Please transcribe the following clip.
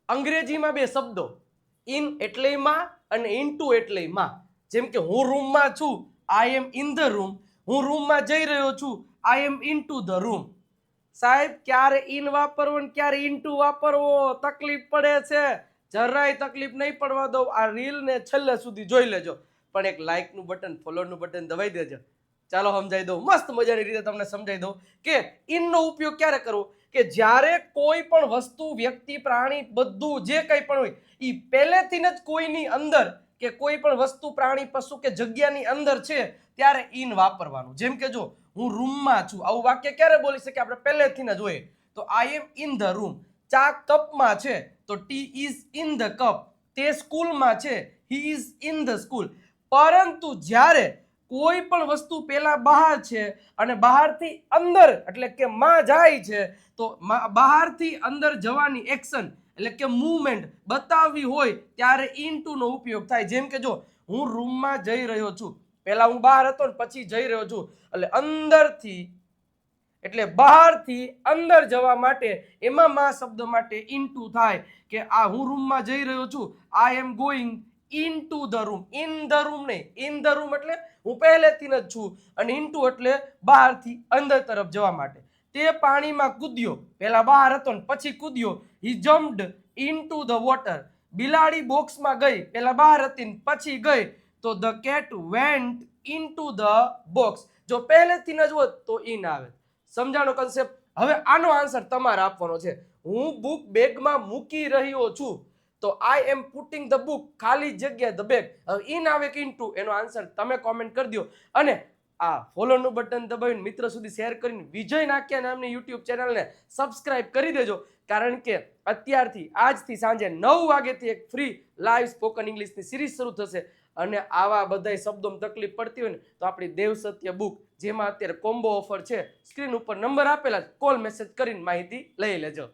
અંગ્રેજીમાં બે શબ્દો ઇન એટલે માં અને ઇનટુ એટલે માં. જેમ કે હું રૂમમાં છું, I M in the room. હું રૂમમાં જઈ રહ્યો છું, I M into the room. સાહેબ ક્યારે ઇન વાપરવો ને ક્યારે ઇનટુ વાપરવો તકલીફ પડે છે. જરાય તકલીફ નહીં પડવા દો. આ રીલ ને છેલ્લે સુધી જોઈ લેજો, પણ એક લાઈક નું બટન, ફોલો નું બટન દબાઈ દેજો. ચાલો સમજાઈ દઉં, મસ્ત મજાની રીતે તમને સમજાઈ દઉં કે ઇનનો ઉપયોગ ક્યારે કરવો. કે જ્યારે કોઈ પણ વસ્તુ, વ્યક્તિ, પ્રાણી, બધું જે કંઈ પણ હોય એ પહેલેથી જ કોઈની અંદર કે કોઈ પણ વસ્તુ, પ્રાણી, પશુ કે જગ્યાની અંદર છે ત્યારે ઇન વાપરવાનું. જેમ કે જો હું રૂમમાં છું, આવું વાક્ય ક્યારે બોલી શકે આપણે પહેલેથી જ જોઈએ તો આઈ એમ ઇન ધ રૂમ. ચા કપમાં છે તો T is in the cup. તે સ્કૂલમાં છે, he is in the school. પરંતુ જ્યારે કોઈ પણ વસ્તુ પહેલા બહાર છે અને બહારથી અંદર એટલે કે માં જાય છે તો બહારથી અંદર જવાની એક્શન એટલે કે મૂવમેન્ટ બતાવવી હોય ત્યારે ઇનટુ નો ઉપયોગ થાય. જેમ કે જો હું રૂમમાં જઈ રહ્યો છું, પહેલા હું બહાર હતો ને પછી જઈ રહ્યો છું, એટલે અંદરથી એટલે બહારથી અંદર જવા માટે એમાં માં શબ્દ માટે ઇનટુ થાય. કે આ હું રૂમમાં જઈ રહ્યો છું, I am going into the room. In the room નહીં, ઇન ધ રૂમ એટલે હું પહેલેથી જ છું અને ઇનટુ એટલે બહારથી અંદર તરફ જવા માટે. તે પાણીમાં કૂદ્યો, પહેલા બહાર હતો ને પછી કૂદ્યો, હી જમ્પ્ડ ઇનટુ ધ વોટર. બિલાડી બોક્સમાં ગઈ, પહેલા બહાર હતી ને પછી ગઈ તો the cat vent into the box. જો પહેલેથી જ હોત તો ઇન આવે. સમજાણો કન્સેપ્ટ? હવે આનો આન્સર તમારે આપવાનો છે. હું બુક બેગમાં મૂકી રહ્યો છું તો આઈ એમ પુટિંગ ધ બુક, ખાલી જગ્યા ધ બેગ. હવે ઇન આવે કે ઇનટુ, એનો આન્સર તમે કોમેન્ટ કરી દો. અને આ ફોલોનું બટન દબાવીને મિત્ર સુધી શેર કરીને વિજય નાખ્યા નામની યુટ્યુબ ચેનલને સબસ્ક્રાઇબ કરી દેજો. કારણ કે અત્યારથી આજથી સાંજે 9 વાગ્યાથી એક ફ્રી લાઈવ સ્પોકન ઇંગ્લિશની સિરીઝ શરૂ થશે. અને આવા બધાય શબ્દોમાં તકલીફ પડતી હોય ને તો આપણી દેવ સત્ય બુક, જેમાં અત્યારે કોમ્બો ઓફર છે, સ્ક્રીન ઉપર નંબર આપેલા, કોલ મેસેજ કરીને માહિતી લઈ લેજો.